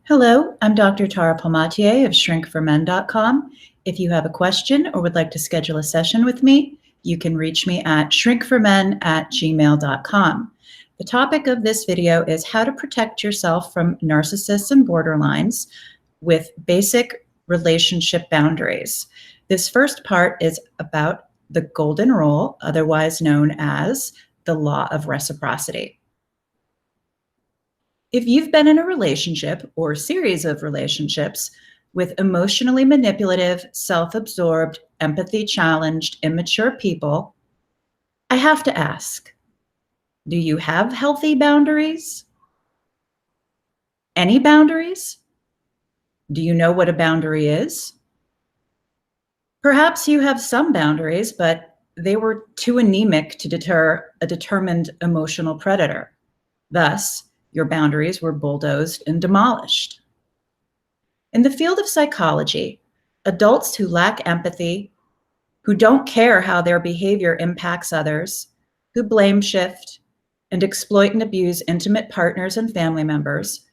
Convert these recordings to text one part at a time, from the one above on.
Hello, I'm Dr. Tara Palmatier of shrinkformen.com. If you have a question or would like to schedule a session with me, you can reach me at shrinkformen@gmail.com. The topic of this video is how to protect yourself from narcissists and borderlines with basic relationship boundaries. This first part is about the golden rule, otherwise known as the law of reciprocity. If you've been in a relationship or series of relationships with emotionally manipulative, self-absorbed, empathy-challenged, immature people, I have to ask, do you have healthy boundaries? Any boundaries? Do you know what a boundary is? Perhaps you have some boundaries, but they were too anemic to deter a determined emotional predator. Thus, your boundaries were bulldozed and demolished. In the field of psychology, adults who lack empathy, who don't care how their behavior impacts others, who blame shift and exploit and abuse intimate partners and family members,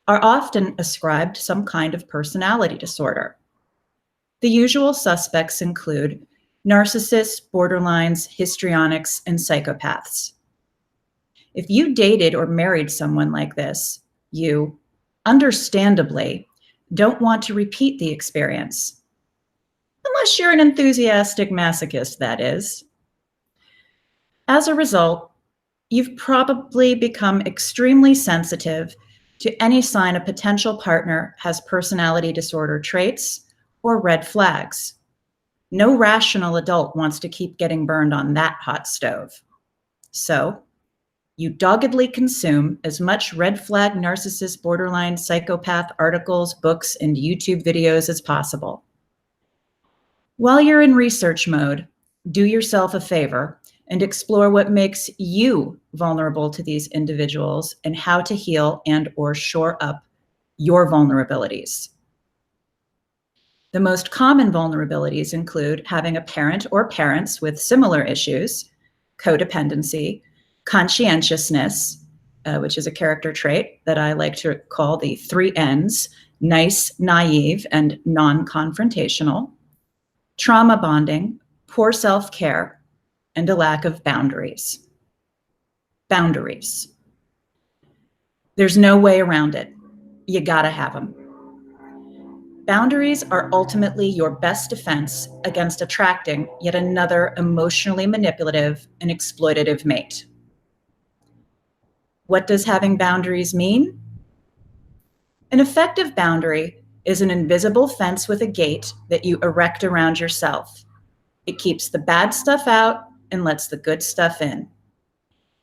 are often ascribed some kind of personality disorder. The usual suspects include narcissists, borderlines, histrionics, and psychopaths. If you dated or married someone like this, you, understandably, don't want to repeat the experience. Unless you're an enthusiastic masochist, that is. As a result, you've probably become extremely sensitive to any sign a potential partner has personality disorder traits or red flags. No rational adult wants to keep getting burned on that hot stove. So, you doggedly consume as much red flag, narcissist, borderline, psychopath articles, books, and YouTube videos as possible. While you're in research mode, do yourself a favor and explore what makes you vulnerable to these individuals and how to heal and/or shore up your vulnerabilities. The most common vulnerabilities include having a parent or parents with similar issues, codependency, conscientiousness, which is a character trait that I like to call the 3 Ns, nice, naive, and non-confrontational, trauma bonding, poor self-care, and a lack of boundaries. Boundaries. There's no way around it. You gotta have them. Boundaries are ultimately your best defense against attracting yet another emotionally manipulative and exploitative mate. What does having boundaries mean? An effective boundary is an invisible fence with a gate that you erect around yourself. It keeps the bad stuff out and lets the good stuff in.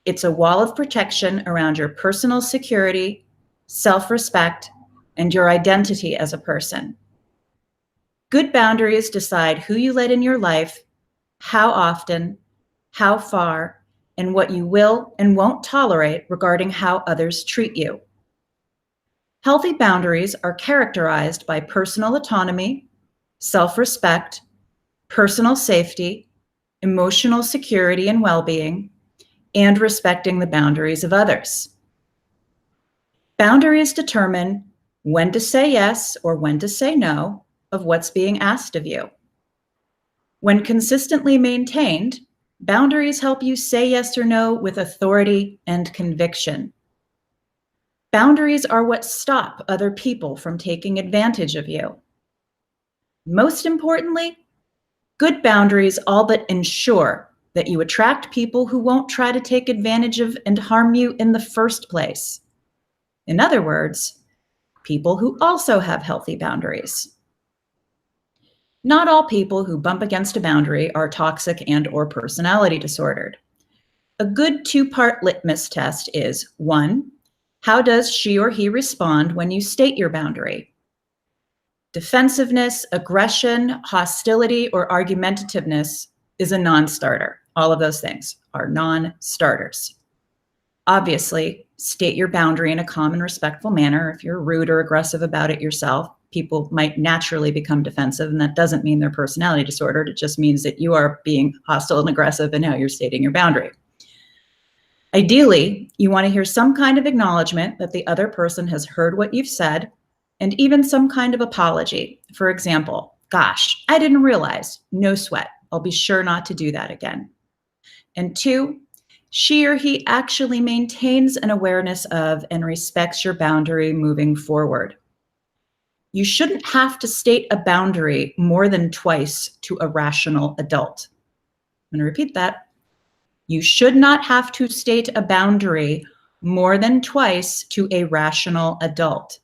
It's a wall of protection around your personal security, self-respect, and your identity as a person. Good boundaries decide who you let in your life, how often, how far, and what you will and won't tolerate regarding how others treat you. Healthy boundaries are characterized by personal autonomy, self-respect, personal safety, emotional security and well-being, and respecting the boundaries of others. Boundaries determine when to say yes or when to say no of what's being asked of you. When consistently maintained, boundaries help you say yes or no with authority and conviction. Boundaries are what stop other people from taking advantage of you. Most importantly, good boundaries all but ensure that you attract people who won't try to take advantage of and harm you in the first place. In other words, people who also have healthy boundaries. Not all people who bump against a boundary are toxic and/or personality disordered. A good 2-part litmus test is 1, how does she or he respond when you state your boundary? Defensiveness, aggression, hostility, or argumentativeness is a non-starter. All of those things are non-starters. Obviously, state your boundary in a calm and respectful manner. If you're rude or aggressive about it yourself, people might naturally become defensive, and that doesn't mean they're personality disordered. It just means that you are being hostile and aggressive in how you're stating your boundary. Ideally, you want to hear some kind of acknowledgement that the other person has heard what you've said, and even some kind of apology. For example, gosh, I didn't realize, no sweat. I'll be sure not to do that again. And two, she or he actually maintains an awareness of and respects your boundary moving forward. You shouldn't have to state a boundary more than twice to a rational adult. I'm going to repeat that. You should not have to state a boundary more than twice to a rational adult.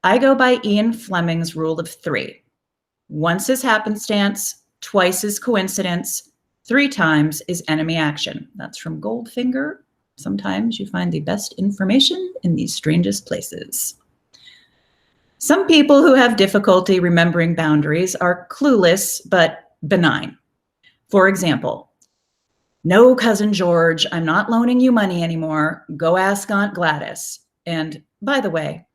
I go by Ian Fleming's rule of 3. Once is happenstance, twice is coincidence, 3 times is enemy action. That's from Goldfinger. Sometimes you find the best information in the strangest places. Some people who have difficulty remembering boundaries are clueless but benign. For example, no, Cousin George, I'm not loaning you money anymore. Go ask Aunt Gladys. And by the way,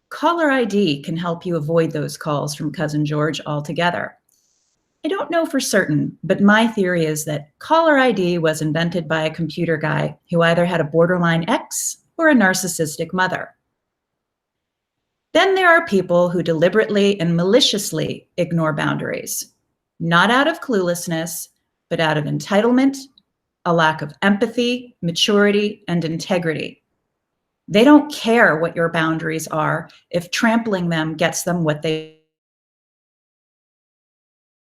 caller ID can help you avoid those calls from Cousin George altogether. I don't know for certain, but my theory is that caller ID was invented by a computer guy who either had a borderline ex or a narcissistic mother. Then there are people who deliberately and maliciously ignore boundaries, not out of cluelessness, but out of entitlement, a lack of empathy, maturity, and integrity. They don't care what your boundaries are if trampling them gets them what they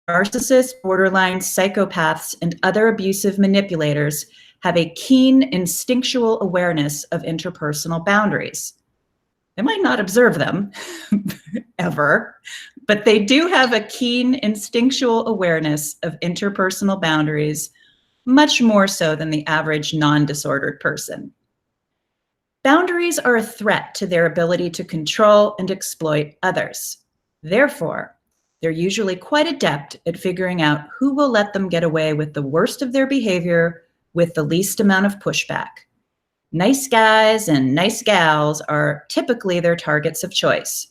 Narcissists, borderline psychopaths, and other abusive manipulators have a keen instinctual awareness of interpersonal boundaries. They might not observe them ever, but they do have a keen instinctual awareness of interpersonal boundaries, much more so than the average non-disordered person. Boundaries are a threat to their ability to control and exploit others. Therefore, they're usually quite adept at figuring out who will let them get away with the worst of their behavior with the least amount of pushback. Nice guys and nice gals are typically their targets of choice.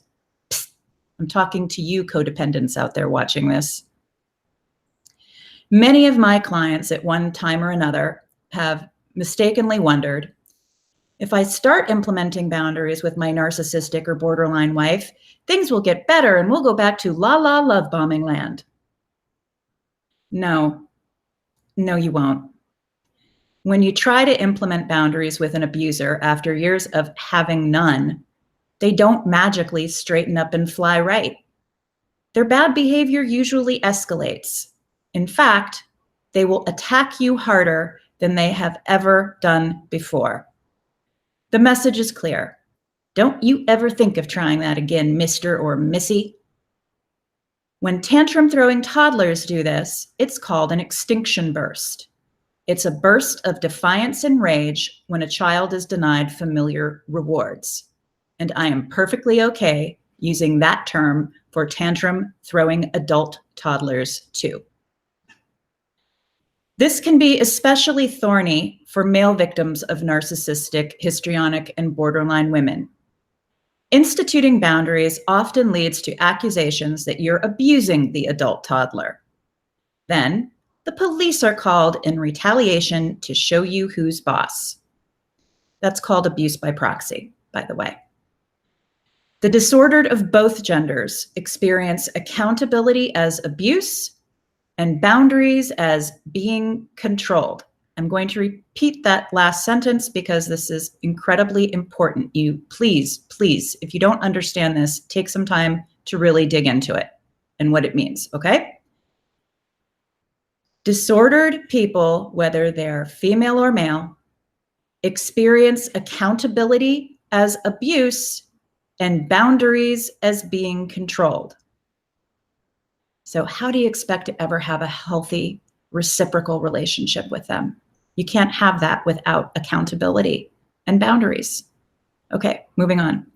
Psst, I'm talking to you codependents out there watching this. Many of my clients at one time or another have mistakenly wondered, if I start implementing boundaries with my narcissistic or borderline wife, things will get better and we'll go back to la-la love bombing land. No, you won't. When you try to implement boundaries with an abuser after years of having none, they don't magically straighten up and fly right. Their bad behavior usually escalates. In fact, they will attack you harder than they have ever done before. The message is clear. Don't you ever think of trying that again, Mr. or Missy. When tantrum-throwing toddlers do this, it's called an extinction burst. It's a burst of defiance and rage when a child is denied familiar rewards. And I am perfectly okay using that term for tantrum-throwing adult toddlers too. This can be especially thorny for male victims of narcissistic, histrionic, and borderline women. Instituting boundaries often leads to accusations that you're abusing the adult toddler. Then, the police are called in retaliation to show you who's boss. That's called abuse by proxy, by the way. The disordered of both genders experience accountability as abuse and boundaries as being controlled. I'm going to repeat that last sentence because this is incredibly important. You please, if you don't understand this, take some time to really dig into it and what it means, okay? Disordered people, whether they're female or male, experience accountability as abuse and boundaries as being controlled. So how do you expect to ever have a healthy, reciprocal relationship with them? You can't have that without accountability and boundaries. Okay, moving on.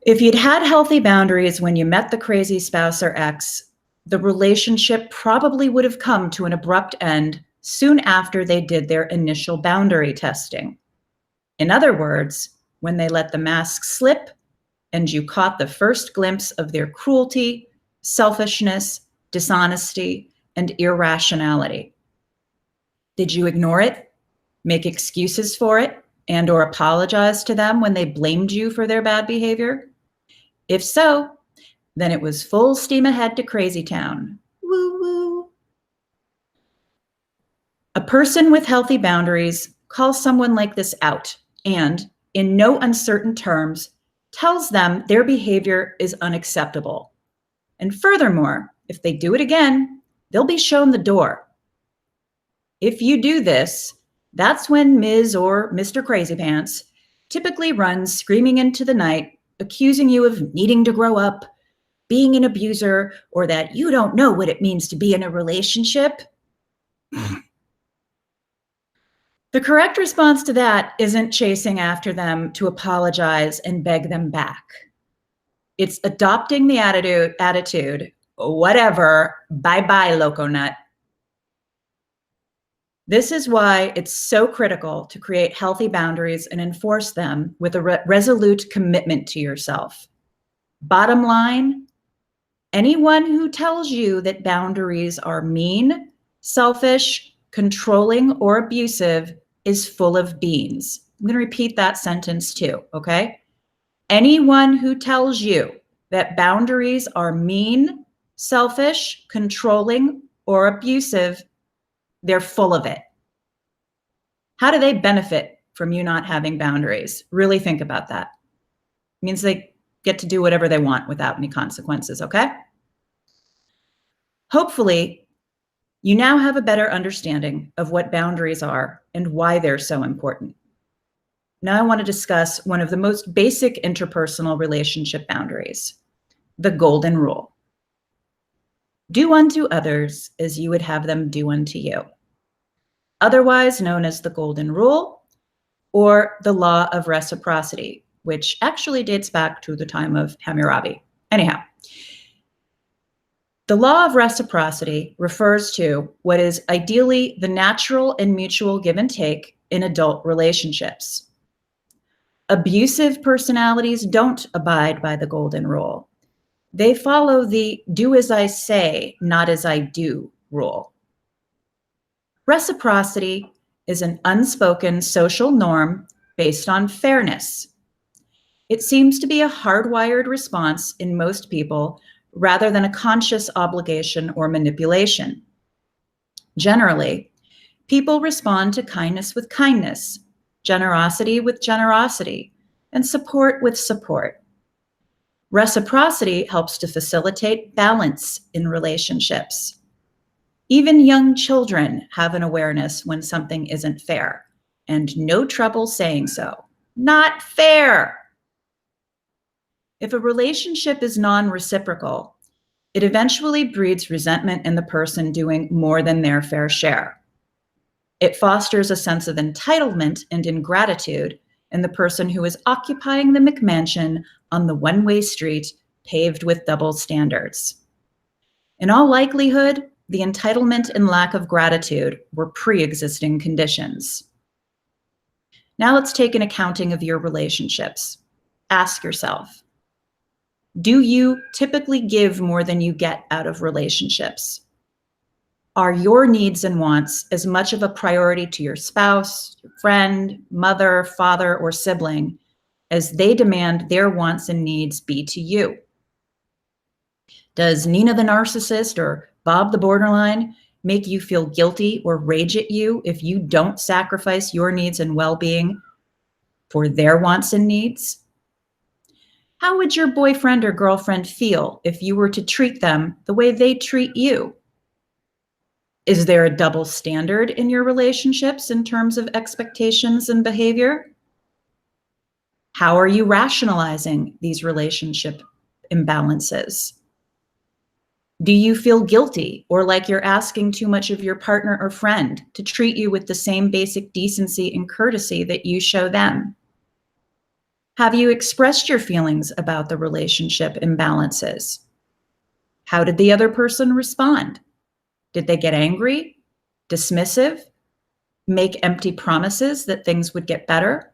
If you'd had healthy boundaries when you met the crazy spouse or ex, the relationship probably would have come to an abrupt end soon after they did their initial boundary testing. In other words, when they let the mask slip and you caught the first glimpse of their cruelty, selfishness, dishonesty, and irrationality. Did you ignore it? make excuses for it, and or apologize to them when they blamed you for their bad behavior? If so, then it was full steam ahead to crazy town. Woo woo. A person with healthy boundaries calls someone like this out and, in no uncertain terms, tells them their behavior is unacceptable. And furthermore, if they do it again, they'll be shown the door. If you do this, that's when Ms. or Mr. Crazy Pants typically runs screaming into the night, accusing you of needing to grow up, being an abuser, or that you don't know what it means to be in a relationship. The correct response to that isn't chasing after them to apologize and beg them back. It's adopting the attitude, whatever, bye-bye, loco nut. This is why it's so critical to create healthy boundaries and enforce them with a resolute commitment to yourself. Bottom line, anyone who tells you that boundaries are mean, selfish, controlling, or abusive is full of beans. I'm going to repeat that sentence too, okay? Anyone who tells you that boundaries are mean, selfish, controlling, or abusive, they're full of it. How do they benefit from you not having boundaries? Really think about that. It means they get to do whatever they want without any consequences, okay? Hopefully, you now have a better understanding of what boundaries are and why they're so important. Now I want to discuss one of the most basic interpersonal relationship boundaries, the golden rule. Do unto others as you would have them do unto you, otherwise known as the golden rule or the law of reciprocity, which actually dates back to the time of Hammurabi. Anyhow, the law of reciprocity refers to what is ideally the natural and mutual give and take in adult relationships. Abusive personalities don't abide by the golden rule. They follow the do as I say, not as I do rule. Reciprocity is an unspoken social norm based on fairness. It seems to be a hardwired response in most people rather than a conscious obligation or manipulation. Generally, people respond to kindness with kindness, generosity with generosity, and support with support. Reciprocity helps to facilitate balance in relationships. Even young children have an awareness when something isn't fair, and no trouble saying so. Not fair. If a relationship is non-reciprocal, it eventually breeds resentment in the person doing more than their fair share. It fosters a sense of entitlement and ingratitude in the person who is occupying the McMansion on the one-way street paved with double standards. In all likelihood, the entitlement and lack of gratitude were pre-existing conditions. Now let's take an accounting of your relationships. Ask yourself, do you typically give more than you get out of relationships? Are your needs and wants as much of a priority to your spouse, your friend, mother, father, or sibling as they demand their wants and needs be to you? Does Nina the narcissist or Bob the borderline make you feel guilty or rage at you if you don't sacrifice your needs and well-being for their wants and needs? How would your boyfriend or girlfriend feel if you were to treat them the way they treat you? Is there a double standard in your relationships in terms of expectations and behavior? How are you rationalizing these relationship imbalances? Do you feel guilty or like you're asking too much of your partner or friend to treat you with the same basic decency and courtesy that you show them? Have you expressed your feelings about the relationship imbalances? How did the other person respond? Did they get angry, dismissive, make empty promises that things would get better?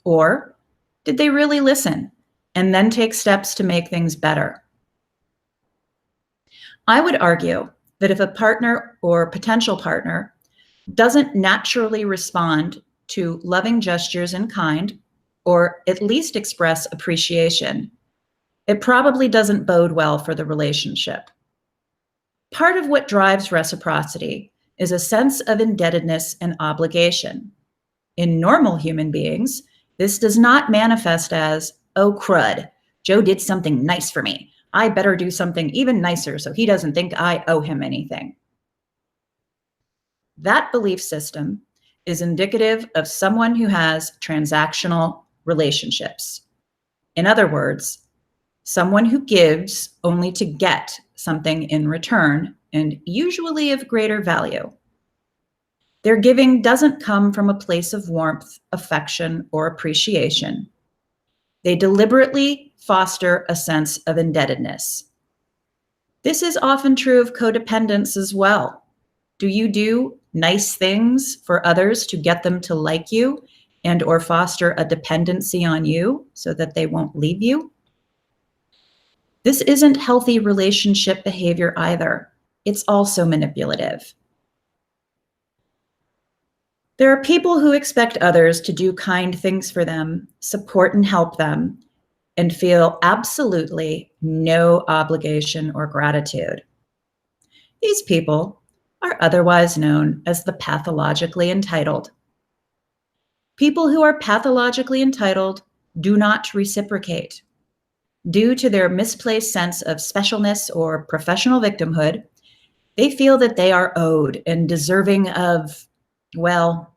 Or did they really listen and then take steps to make things better? I would argue that if a partner or potential partner doesn't naturally respond to loving gestures in kind, or at least express appreciation, it probably doesn't bode well for the relationship. Part of what drives reciprocity is a sense of indebtedness and obligation. In normal human beings, this does not manifest as, oh crud, Joe did something nice for me. I better do something even nicer so he doesn't think I owe him anything. That belief system is indicative of someone who has transactional relationships. In other words, someone who gives only to get something in return, and usually of greater value. Their giving doesn't come from a place of warmth, affection, or appreciation. They deliberately foster a sense of indebtedness. This is often true of codependence as well. Do you do nice things for others to get them to like you and or foster a dependency on you so that they won't leave you? This isn't healthy relationship behavior either. It's also manipulative. There are people who expect others to do kind things for them, support and help them, and feel absolutely no obligation or gratitude. These people are otherwise known as the pathologically entitled. People who are pathologically entitled do not reciprocate. Due to their misplaced sense of specialness or professional victimhood, they feel that they are owed and deserving of, well,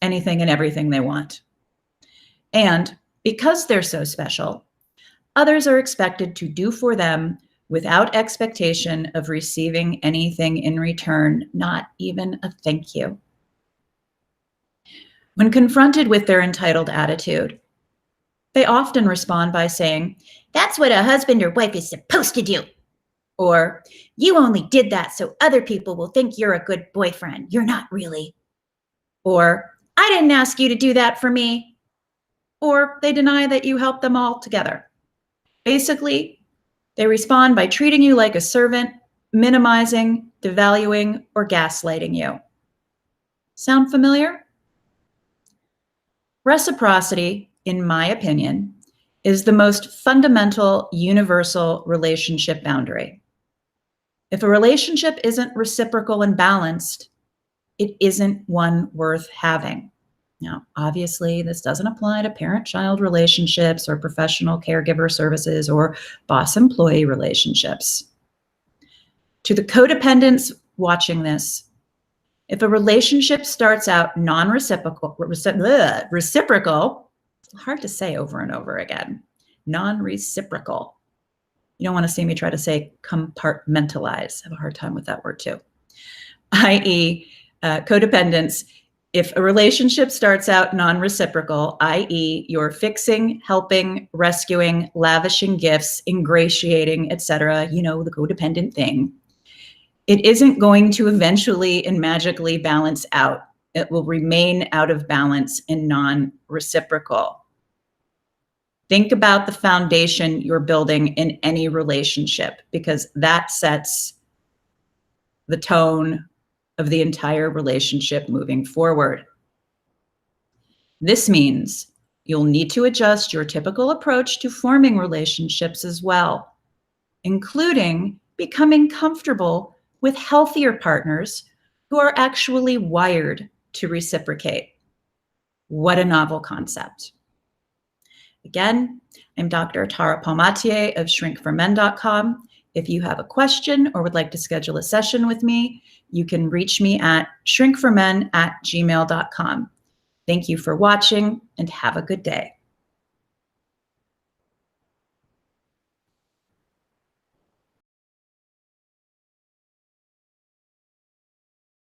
anything and everything they want. And because they're so special, others are expected to do for them without expectation of receiving anything in return, not even a thank you. When confronted with their entitled attitude, they often respond by saying, "That's what a husband or wife is supposed to do." Or, "You only did that so other people will think you're a good boyfriend. You're not really." Or, "I didn't ask you to do that for me." Or they deny that you helped them all together. Basically, they respond by treating you like a servant, minimizing, devaluing, or gaslighting you. Sound familiar? Reciprocity, in my opinion, is the most fundamental universal relationship boundary. If a relationship isn't reciprocal and balanced, it isn't one worth having. Now, obviously, this doesn't apply to parent-child relationships or professional caregiver services or boss-employee relationships. To the codependents watching this, if a relationship starts out non-reciprocal, reciprocal, hard to say over and over again, non-reciprocal. You don't want to see me try to say compartmentalize. I have a hard time with that word too. i.e., codependence. If a relationship starts out non-reciprocal, i.e., you're fixing, helping, rescuing, lavishing gifts, ingratiating, etc., the codependent thing, it isn't going to eventually and magically balance out. It will remain out of balance and non-reciprocal. Think about the foundation you're building in any relationship, because that sets the tone of the entire relationship moving forward. This means you'll need to adjust your typical approach to forming relationships as well, including becoming comfortable with healthier partners who are actually wired to reciprocate. What a novel concept. Again, I'm Dr. Tara Palmatier of shrinkformen.com. If you have a question or would like to schedule a session with me, you can reach me at shrinkformen@gmail.com. Thank you for watching and have a good day.